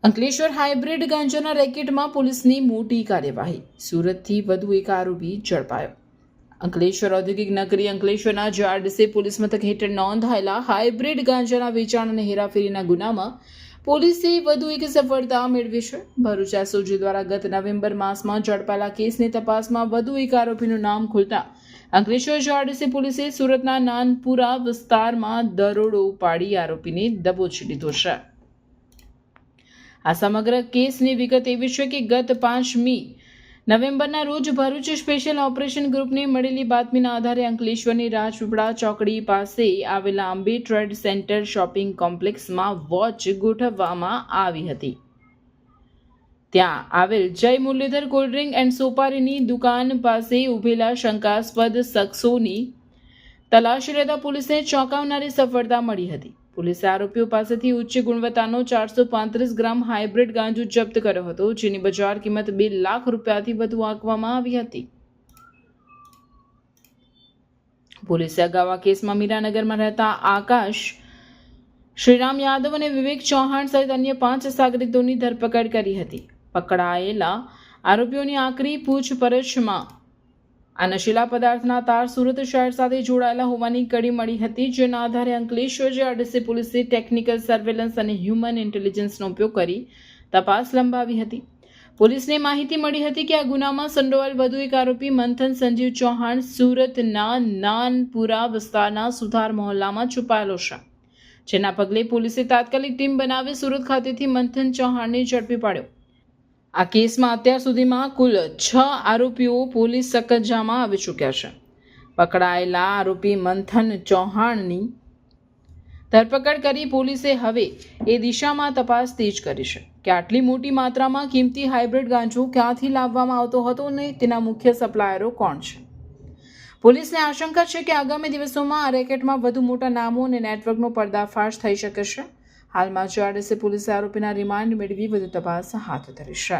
Ankleshwar hybrid ગાંજાના રેકેટમાં પોલીસની મોટી કાર્યવાહી. સુરતથી વધુ એક આરોપી ઝડપાયો. અંકલેશ્વર ઔદ્યોગિક નગરી અંકલેશ્વરના જીઆરડીસી પોલીસ મથક હેઠળ નોંધાયેલા હાઇબ્રિડ ગાંજાના વેચાણ અને હેરાફેરીના ગુનામાં પોલીસે વધુ એક સફળતા મેળવી છે. ભરૂચ એસઓજી દ્વારા ગત નવેમ્બર માસમાં ઝડપાયેલા કેસની તપાસમાં વધુ એક આરોપીનું નામ ખુલતા અંકલેશ્વર જીઆરડીસી પોલીસે સુરતના નાનપુરા વિસ્તારમાં દરોડો પાડી આરોપીને દબોચી લીધો છે. આ સમગ્ર કેસની વિગત એવી છે કે ગત 5મી નવેમ્બરના રોજ ભરૂચ સ્પેશિયલ ઓપરેશન ગ્રુપને મળેલી બાતમીના આધારે અંકલેશ્વરની રાજપીપળા ચોકડી પાસે આવેલા અંબે ટ્રેડ સેન્ટર શોપિંગ કોમ્પ્લેક્સમાં વોચ ગોઠવવામાં આવી હતી. ત્યાં આવેલ જય મુરલીધર કોલ્ડ્રિંક એન્ડ સોપારીની દુકાન પાસે ઉભેલા શંકાસ્પદ શખ્સોની તલાશી લેતા પોલીસને ચોંકાવનારી સફળતા મળી હતી. પોલીસે આરોપીઓ પાસેથી ઉચ્ચ ગુણવત્તાનો 435 ગ્રામ હાઇબ્રિડ ગાંજો જપ્ત કર્યો હતો, જેની બજાર કિંમત 2 લાખ રૂપિયાથી વધુ આંકવામાં આવી હતી. પોલીસે અગાઉ આ કેસમાં મીરાનગરમાં રહેતા આકાશ શ્રીરામ યાદવ અને વિવેક ચૌહાણ સહિત અન્ય 5 સાગરીતોની ધરપકડ કરી હતી. પકડાયેલા આરોપીઓની આકરી પૂછપરછમાં આ નશીલા પદાર્થના તાર સુરત શહેર સાથે જોડાયેલા હોવાની કડી મળી હતી, જેના આધારે અંકલેશ્વર જીઆરડીસી પોલીસે ટેકનિકલ સર્વેલન્સ અને હ્યુમન ઇન્ટેલિજન્સનો ઉપયોગ કરી તપાસ લંબાવી હતી. પોલીસને માહિતી મળી હતી કે આ ગુનામાં સંડોવાયેલ વધુ એક આરોપી મંથન સંજીવ ચૌહાણ સુરતના નાનપુરા વિસ્તારના સુધાર મહોલ્લામાં છુપાયેલો છે, જેના પગલે પોલીસે તાત્કાલિક ટીમ બનાવી સુરત ખાતેથી મંથન ચૌહાણને ઝડપી પાડ્યો. આ કેસમાં અત્યાર સુધીમાં કુલ 6 આરોપીઓ પોલીસ કબજામાં આવી ચૂક્યા છે. પકડાયેલા આરોપી મંથન ચૌહાણની ધરપકડ કરી પોલીસે હવે એ દિશામાં તપાસ તેજ કરી છે કે આટલી મોટી માત્રામાં કિંમતી હાઇબ્રિડ ગાંજો ક્યાંથી લાવવામાં આવતો હતો અને તેના મુખ્ય સપ્લાયરો કોણ છે. પોલીસને આશંકા છે કે આગામી દિવસોમાં આ રેકેટમાં વધુ મોટા નામો અને નેટવર્કનો પર્દાફાશ થઈ શકે છે. હાલમાં જીઆરડીસી પોલીસે આરોપીના રિમાન્ડ મેળવી વધુ તપાસ હાથ ધરી છે.